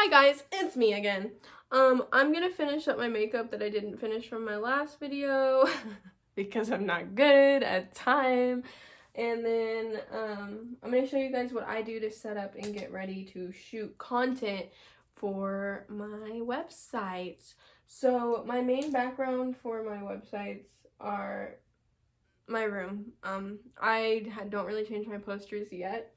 Hi guys, it's me again. I'm gonna finish up my makeup that I didn't finish from my last video because I'm not good at time. And then I'm gonna show you guys what I do to set up and get ready to shoot content for my websites. So my main background for my websites are my room. I don't really change my posters yet.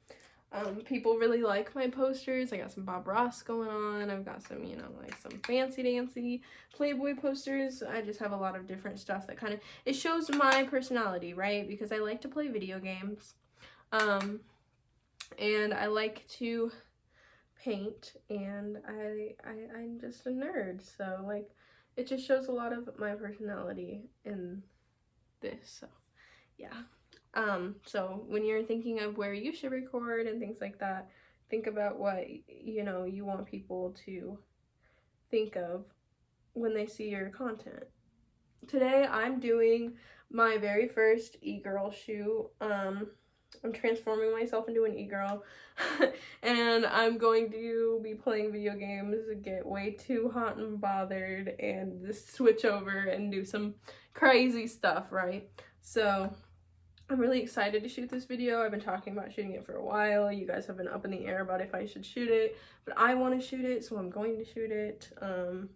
People really like my posters. I got some Bob Ross going on. I've got some, like some fancy dancy Playboy posters. I just have a lot of different stuff that kind of, it shows my personality, right? Because I like to play video games. And I like to paint, and I'm just a nerd. So like, it just shows a lot of my personality in this. So yeah. So when you're thinking of where you should record and things like that, think about what, you want people to think of when they see your content. Today I'm doing my very first e-girl shoot. I'm transforming myself into an e-girl and I'm going to be playing video games, get way too hot and bothered, and just switch over and do some crazy stuff, right? So I'm really excited to shoot this video. I've been talking about shooting it for a while. You guys have been up in the air about if I should shoot it, but I want to shoot it, so I'm going to shoot it. And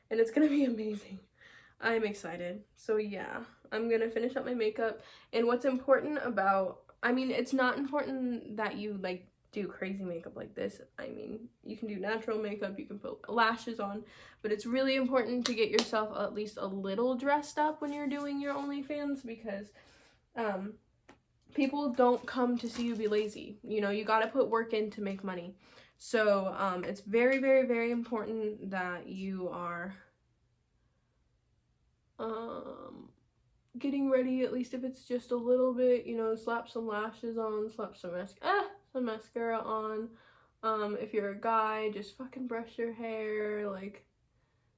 it's gonna be amazing. I'm excited. So yeah, I'm gonna finish up my makeup. And what's important about, it's not important that you like do crazy makeup like this. You can do natural makeup, you can put lashes on, but it's really important to get yourself at least a little dressed up when you're doing your OnlyFans, because people don't come to see you be lazy. You got to put work in to make money. So it's very, very, very important that you are getting ready, at least if it's just a little bit. Slap some lashes on, slap some mascara on. If you're a guy, just fucking brush your hair, like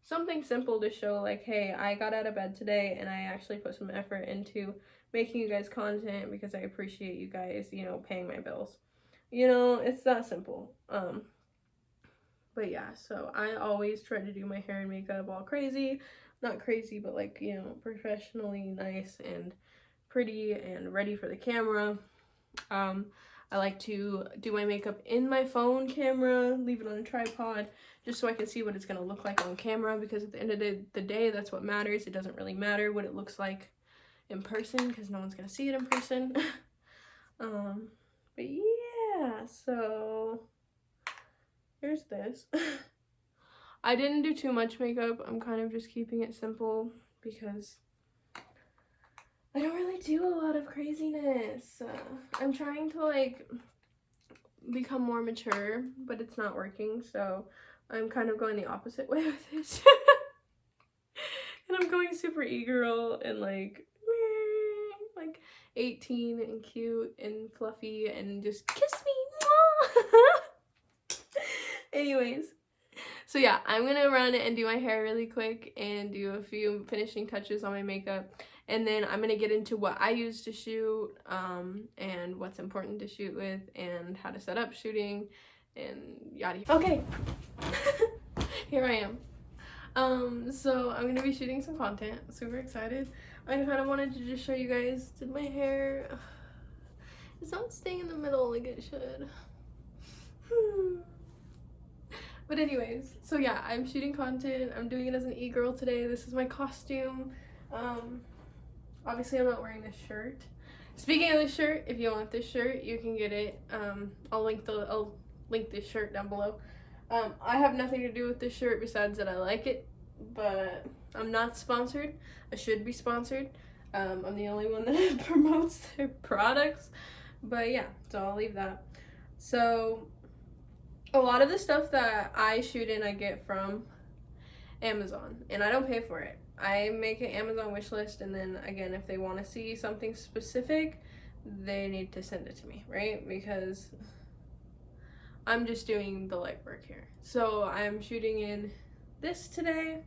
something simple to show like, hey, I got out of bed today and I actually put some effort into making you guys content because I appreciate you guys, paying my bills. It's that simple. But yeah, so I always try to do my hair and makeup all crazy. Not crazy, but like, professionally nice and pretty and ready for the camera. I like to do my makeup in my phone camera, leave it on a tripod, just so I can see what it's going to look like on camera, because at the end of the day, that's what matters. It doesn't really matter what it looks like in person, because no one's going to see it in person. But yeah, so here's this. I didn't do too much makeup. I'm kind of just keeping it simple because I don't really do a lot of craziness. I'm trying to like become more mature, but it's not working, so I'm kind of going the opposite way with it. And I'm going super e-girl and like 18 and cute and fluffy and just kiss me. Anyways, so yeah, I'm gonna run and do my hair really quick and do a few finishing touches on my makeup, and then I'm gonna get into what I use to shoot, and what's important to shoot with, and how to set up shooting, and yada yada. Okay, here I am. So I'm gonna be shooting some content. Super excited. I kind of wanted to just show you guys, did my hair, it's not staying in the middle like it should. But anyways, so yeah, I'm shooting content. I'm doing it as an e-girl today. This is my costume. Obviously I'm not wearing this shirt. Speaking of this shirt, if you want this shirt, you can get it. I'll link this shirt down below. I have nothing to do with this shirt besides that I like it, but I'm not sponsored. I should be sponsored. I'm the only one that promotes their products. But yeah, so I'll leave that. So a lot of the stuff that I shoot in, I get from Amazon, and I don't pay for it. I make an Amazon wish list, and then again, if they want to see something specific, they need to send it to me, right? Because I'm just doing the legwork here. So I'm shooting in this today,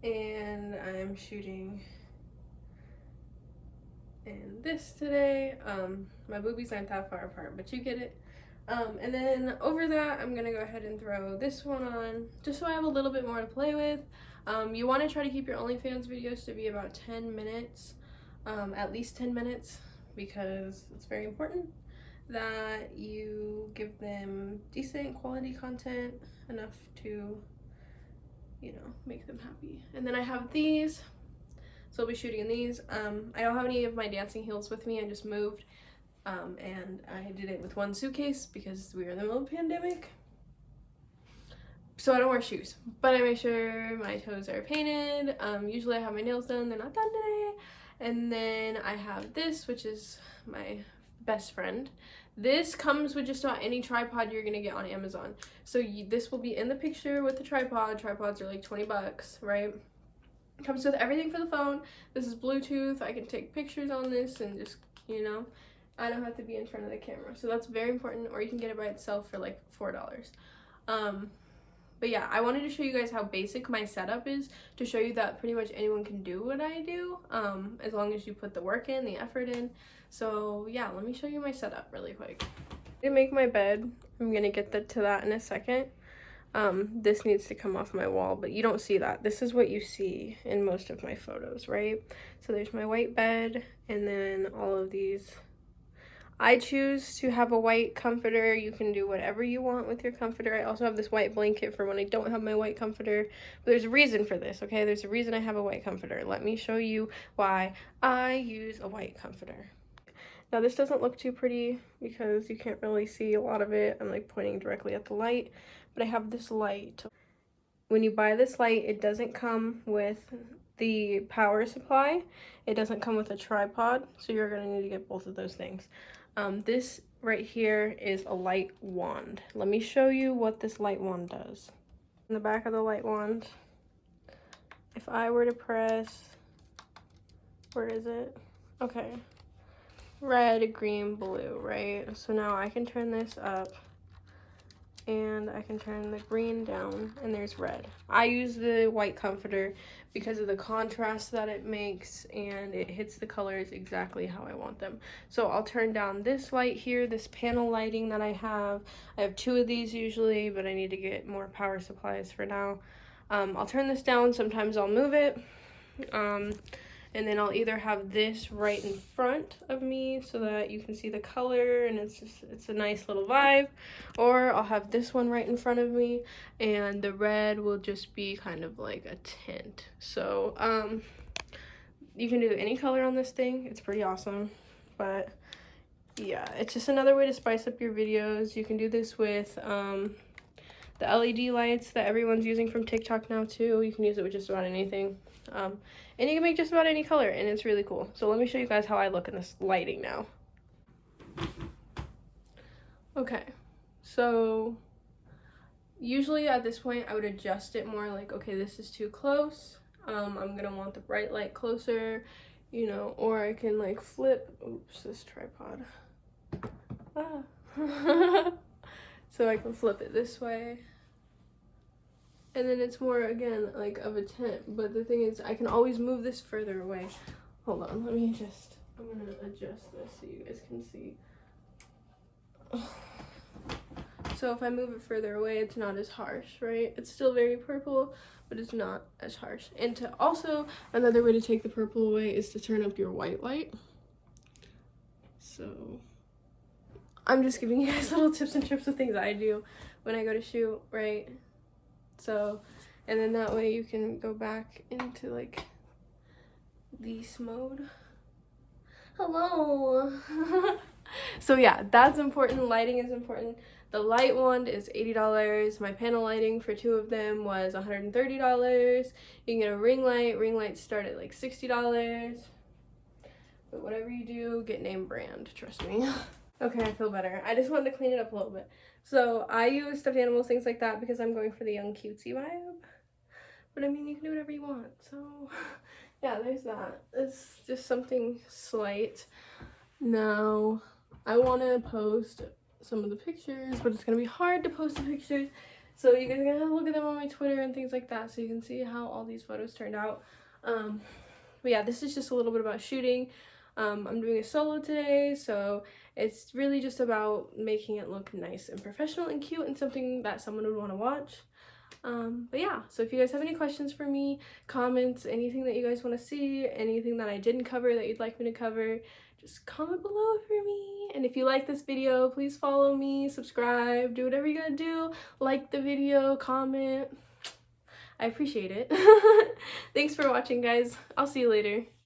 and I'm shooting in this today. My boobies aren't that far apart, but you get it. And then over that, I'm gonna go ahead and throw this one on, just so I have a little bit more to play with. You want to try to keep your OnlyFans videos to be about 10 minutes, at least 10 minutes, because it's very important that you give them decent quality content, enough to, you know, make them happy. And then I have these, so I'll be shooting in these. I don't have any of my dancing heels with me, I just moved. And I did it with one suitcase because we were in the middle of the pandemic. So I don't wear shoes, but I make sure my toes are painted. Usually I have my nails done, they're not done today. And then I have this, which is my best friend. This comes with just about any tripod you're gonna get on Amazon. So this will be in the picture with the tripod. Tripods are like 20 bucks, right? It comes with everything for the phone. This is Bluetooth. I can take pictures on this and just, you know, I don't have to be in front of the camera. So that's very important, or you can get it by itself for like $4. But yeah, I wanted to show you guys how basic my setup is, to show you that pretty much anyone can do what I do, as long as you put the work in, the effort in. So yeah, let me show you my setup really quick. To make my bed, I'm gonna get to that in a second. This needs to come off my wall, but you don't see that. This is what you see in most of my photos, right? So there's my white bed, and then all of these. I choose to have a white comforter. You can do whatever you want with your comforter. I also have this white blanket for when I don't have my white comforter. But there's a reason for this, okay? There's a reason I have a white comforter. Let me show you why I use a white comforter. Now this doesn't look too pretty because you can't really see a lot of it. I'm like pointing directly at the light, but I have this light. When you buy this light, it doesn't come with the power supply. It doesn't come with a tripod, so you're gonna need to get both of those things. This right here is a light wand. Let me show you what this light wand does. In the back of the light wand, if I were to press, where is it? Okay, red, green, blue, right? So now I can turn this up, and I can turn the green down, and there's red. I use the white comforter because of the contrast that it makes, and it hits the colors exactly how I want them. So I'll turn down this light here, this panel lighting that I have. I have 2 of these usually, but I need to get more power supplies for now. I'll turn this down, sometimes I'll move it. And then I'll either have this right in front of me so that you can see the color and it's a nice little vibe, or I'll have this one right in front of me and the red will just be kind of like a tint. So you can do any color on this thing. It's pretty awesome. But yeah, it's just another way to spice up your videos. You can do this with the LED lights that everyone's using from TikTok now too. You can use it with just about anything. And you can make just about any color, and it's really cool. So let me show you guys how I look in this lighting now. Okay, so usually at this point I would adjust it more, like, okay, this is too close. I'm gonna want the bright light closer, you know, or I can like flip, oops, this tripod. So I can flip it this way. And then it's more, again, like of a tint. But the thing is, I can always move this further away. Hold on, let me just, I'm gonna adjust this so you guys can see. So if I move it further away, it's not as harsh, right? It's still very purple, but it's not as harsh. And to also, another way to take the purple away is to turn up your white light. So I'm just giving you guys little tips and tricks of things I do when I go to shoot, right? So, and then that way you can go back into like this mode. Hello. So yeah, that's important. Lighting is important. The light wand is $80. My panel lighting for 2 of them was $130. You can get a ring light. Ring lights start at like $60. But whatever you do, get name brand, trust me. Okay, I feel better. I just wanted to clean it up a little bit. So I use stuffed animals, things like that, because I'm going for the young cutesy vibe. But I mean, you can do whatever you want. So yeah, there's that. It's just something slight. Now, I want to post some of the pictures, but it's going to be hard to post the pictures. So you guys are going to have to look at them on my Twitter and things like that so you can see how all these photos turned out. But yeah, this is just a little bit about shooting. I'm doing a solo today, so it's really just about making it look nice and professional and cute and something that someone would want to watch. But yeah, so if you guys have any questions for me, comments, anything that you guys want to see, anything that I didn't cover that you'd like me to cover, just comment below for me. And if you like this video, please follow me, subscribe, do whatever you gotta do, like the video, comment. I appreciate it. Thanks for watching, guys. I'll see you later.